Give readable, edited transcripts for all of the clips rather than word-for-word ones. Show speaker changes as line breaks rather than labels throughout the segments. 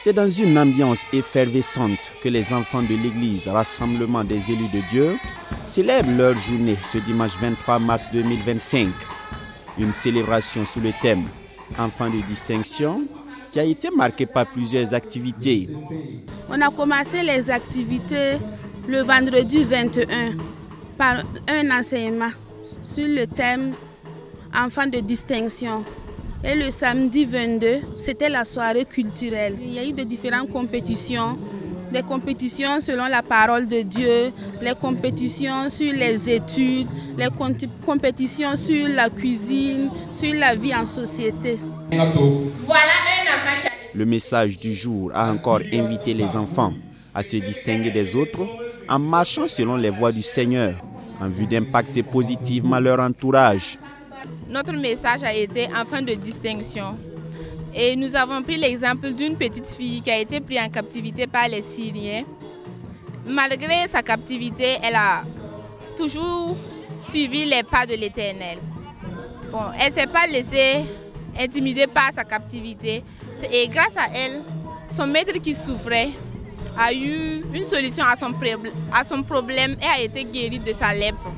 C'est dans une ambiance effervescente que les enfants de l'église Rassemblement des élus de Dieu célèbrent leur journée ce dimanche 23 mars 2025. Une célébration sous le thème « Enfants de distinction » qui a été marquée par plusieurs activités.
On a commencé les activités le vendredi 21 par un enseignement sur le thème « Enfants de distinction ». Et le samedi 22, c'était la soirée culturelle. Il y a eu de différentes compétitions, des compétitions selon la parole de Dieu, les compétitions sur les études, les compétitions sur la cuisine, sur la vie en société.
Voilà un enfant.
Le message du jour a encore invité les enfants à se distinguer des autres en marchant selon les voies du Seigneur, en vue d'impacter positivement leur entourage.
Notre message a été enfant de distinction. Et nous avons pris l'exemple d'une petite fille qui a été prise en captivité par les Syriens. Malgré sa captivité, elle a toujours suivi les pas de l'Éternel. Bon, elle ne s'est pas laissée intimider par sa captivité. Et grâce à elle, son maître qui souffrait a eu une solution à son problème et a été guéri de sa lèpre.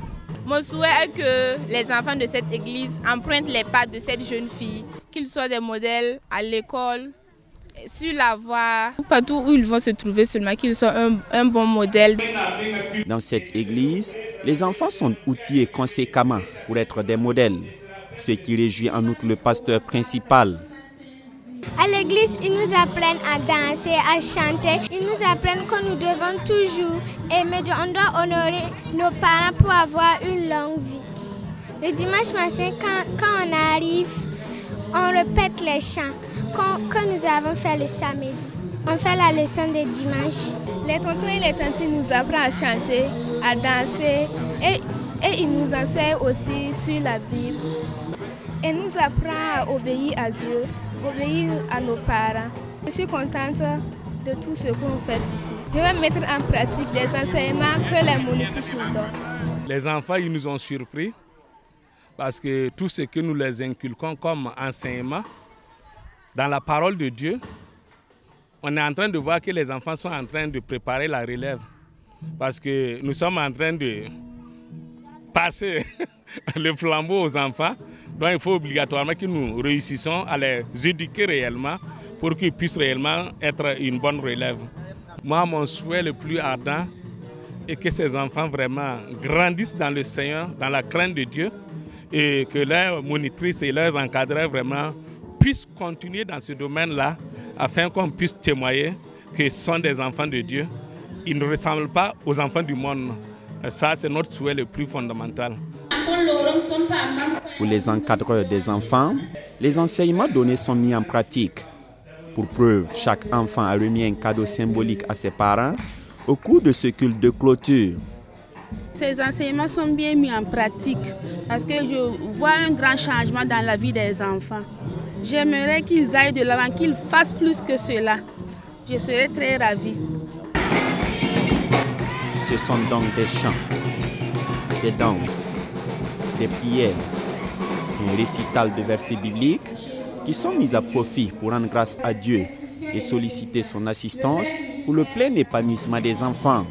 Mon souhait est que les enfants de cette église empruntent les pas de cette jeune fille, qu'ils soient des modèles à l'école, sur la voie, partout où ils vont se trouver seulement, qu'ils soient un bon modèle.
Dans cette église, les enfants sont outillés conséquemment pour être des modèles, ce qui réjouit en outre le pasteur principal.
À l'église, ils nous apprennent à danser, à chanter. Ils nous apprennent que nous devons toujours aimer Dieu. On doit honorer nos parents pour avoir une longue vie. Le dimanche matin, quand on arrive, on répète les chants que nous avons fait le samedi. On fait la leçon de dimanche.
Les tontons et les tantes nous apprennent à chanter, à danser et ils nous enseignent aussi sur la Bible. Et nous apprennent à obéir à Dieu, obéir à nos parents. Je suis contente de tout ce que vous faites ici. Je vais mettre en pratique des enseignements que les monitrices nous donnent.
Les enfants, ils nous ont surpris parce que tout ce que nous les inculquons comme enseignement dans la parole de Dieu, on est en train de voir que les enfants sont en train de préparer la relève parce que nous sommes en train de passer le flambeau aux enfants. Donc il faut obligatoirement que nous réussissions à les éduquer réellement pour qu'ils puissent réellement être une bonne relève. Moi, mon souhait le plus ardent est que ces enfants vraiment grandissent dans le Seigneur, dans la crainte de Dieu, et que leurs monitrices et leurs encadreurs vraiment puissent continuer dans ce domaine-là afin qu'on puisse témoigner que ce sont des enfants de Dieu. Ils ne ressemblent pas aux enfants du monde. Ça, c'est notre souhait le plus fondamental.
Pour les encadreurs des enfants, les enseignements donnés sont mis en pratique. Pour preuve, chaque enfant a remis un cadeau symbolique à ses parents au cours de ce culte de clôture.
Ces enseignements sont bien mis en pratique parce que je vois un grand changement dans la vie des enfants. J'aimerais qu'ils aillent de l'avant, qu'ils fassent plus que cela. Je serais très ravie.
Ce sont donc des chants, des danses, des prières, un récital de versets bibliques qui sont mis à profit pour rendre grâce à Dieu et solliciter son assistance pour le plein épanouissement des enfants.